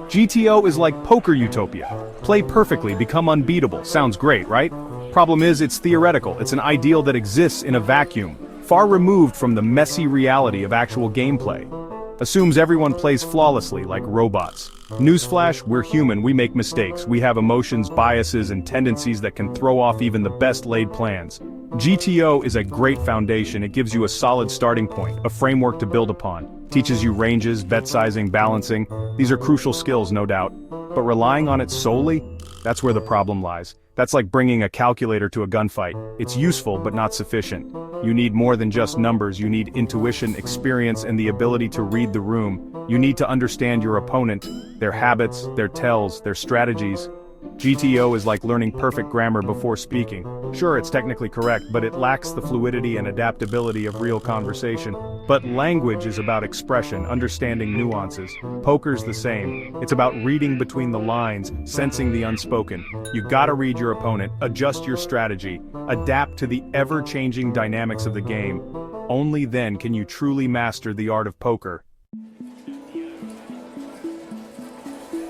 GTO is like poker utopia. Play perfectly, become unbeatable. Sounds great, right? Problem is, it's theoretical. It's an ideal that exists in a vacuum, far removed from the messy reality of actual gameplay. Assumes everyone plays flawlessly, like robots. Newsflash, we're human, we make mistakes, we have emotions, biases, and tendencies that can throw off even the best laid plans. GTO is a great foundation. It gives you a solid starting point, a framework to build upon. Teaches you ranges, bet sizing, balancing. These are crucial skills, no doubt. But relying on it solely? That's where the problem lies. That's like bringing a calculator to a gunfight. It's useful, but not sufficient. You need more than just numbers. You need intuition, experience, and the ability to read the room. You need to understand your opponent, their habits, their tells, their strategies. GTO is like learning perfect grammar before speaking. Sure, it's technically correct, but it lacks the fluidity and adaptability of real conversation. But language is about expression, understanding nuances. Poker's the same. It's about reading between the lines, sensing the unspoken. You gotta read your opponent, adjust your strategy, adapt to the ever-changing dynamics of the game. Only then can you truly master the art of poker.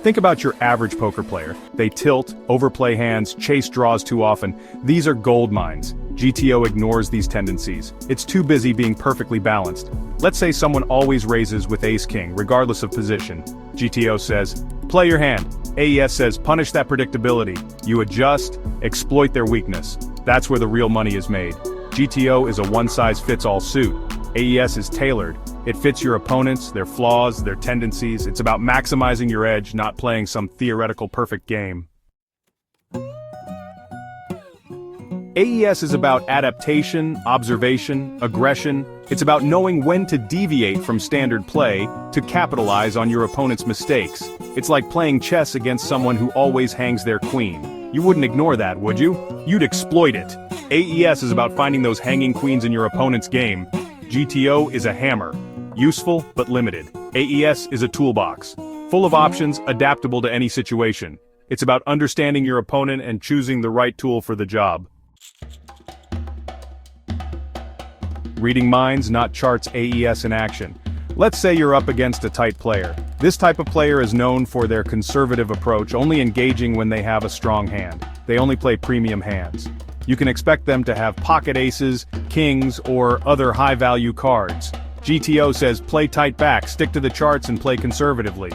Think about your average poker player. They tilt, overplay hands, chase draws too often. These are gold mines. GTO ignores these tendencies. It's too busy being perfectly balanced. Let's say someone always raises with ace-king, regardless of position. GTO says, play your hand. AES says, punish that predictability. You adjust, exploit their weakness. That's where the real money is made. GTO is a one-size-fits-all suit. AES is tailored. It fits your opponents, their flaws, their tendencies. It's about maximizing your edge, not playing some theoretical perfect game. AES is about adaptation, observation, aggression. It's about knowing when to deviate from standard play to capitalize on your opponent's mistakes. It's like playing chess against someone who always hangs their queen. You wouldn't ignore that, would you? You'd exploit it. AES is about finding those hanging queens in your opponent's game. GTO is a hammer. Useful, but limited. AES is a toolbox. Full of options, adaptable to any situation. It's about understanding your opponent and choosing the right tool for the job. Reading minds, not charts. AES in action. Let's say you're up against a tight player. This type of player is known for their conservative approach, only engaging when they have a strong hand. They only play premium hands. You can expect them to have pocket aces, kings, or other high-value cards. GTO says play tight back, stick to the charts and play conservatively.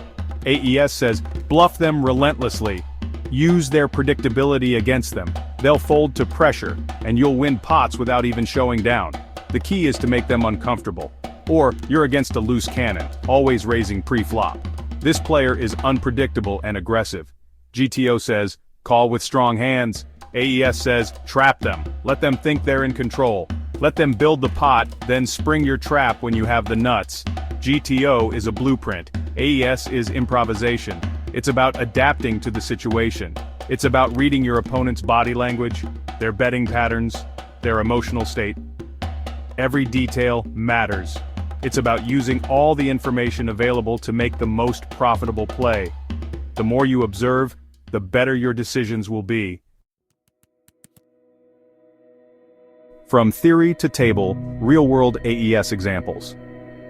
AES says bluff them relentlessly. Use their predictability against them. They'll fold to pressure, and you'll win pots without even showing down. The key is to make them uncomfortable. Or you're against a loose cannon, always raising pre-flop. This player is unpredictable and aggressive. GTO says call with strong hands. AES says trap them. Let them think they're in control. Let them build the pot, then spring your trap when you have the nuts. GTO is a blueprint. AES is improvisation. It's about adapting to the situation. It's about reading your opponent's body language, their betting patterns, their emotional state. Every detail matters. It's about using all the information available to make the most profitable play. The more you observe, the better your decisions will be. From theory to table, real-world AES examples.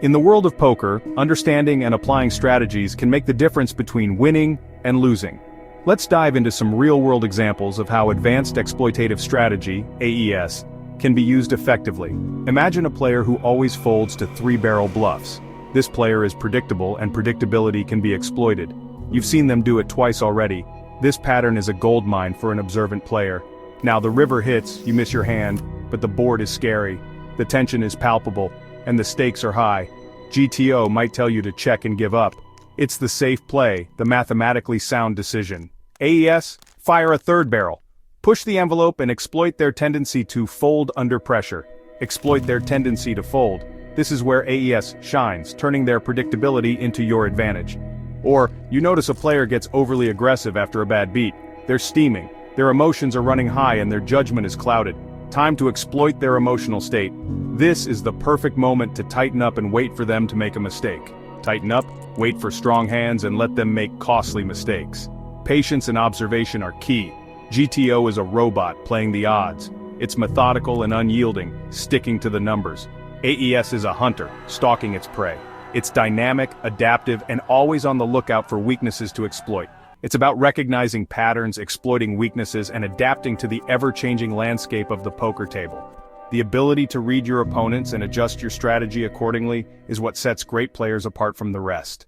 In the world of poker, understanding and applying strategies can make the difference between winning and losing. Let's dive into some real-world examples of how advanced exploitative strategy, AES, can be used effectively. Imagine a player who always folds to three-barrel bluffs. This player is predictable and predictability can be exploited. You've seen them do it twice already. This pattern is a goldmine for an observant player. Now the river hits, you miss your hand, but the board is scary. The tension is palpable, and the stakes are high. GTO might tell you to check and give up. It's the safe play, the mathematically sound decision. AES, fire a third barrel. Push the envelope and exploit their tendency to fold under pressure. Exploit their tendency to fold. This is where AES shines, turning their predictability into your advantage. Or, you notice a player gets overly aggressive after a bad beat. They're steaming. Their emotions are running high and their judgment is clouded. Time to exploit their emotional state. This is the perfect moment to tighten up and wait for them to make a mistake. Tighten up, wait for strong hands, and let them make costly mistakes. Patience and observation are key. GTO is a robot playing the odds. It's methodical and unyielding, sticking to the numbers. AES is a hunter, stalking its prey. It's dynamic, adaptive, and always on the lookout for weaknesses to exploit. It's about recognizing patterns, exploiting weaknesses, and adapting to the ever-changing landscape of the poker table. The ability to read your opponents and adjust your strategy accordingly is what sets great players apart from the rest.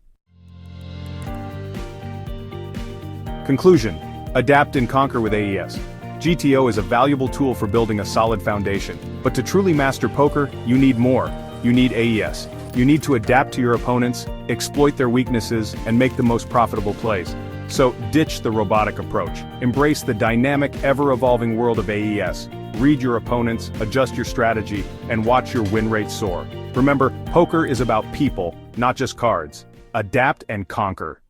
Conclusion: adapt and conquer with AES. GTO is a valuable tool for building a solid foundation, but to truly master poker, you need more. You need AES. You need to adapt to your opponents, exploit their weaknesses, and make the most profitable plays. So, ditch the robotic approach. Embrace the dynamic, ever-evolving world of AES. Read your opponents, adjust your strategy, and watch your win rate soar. Remember, poker is about people, not just cards. Adapt and conquer.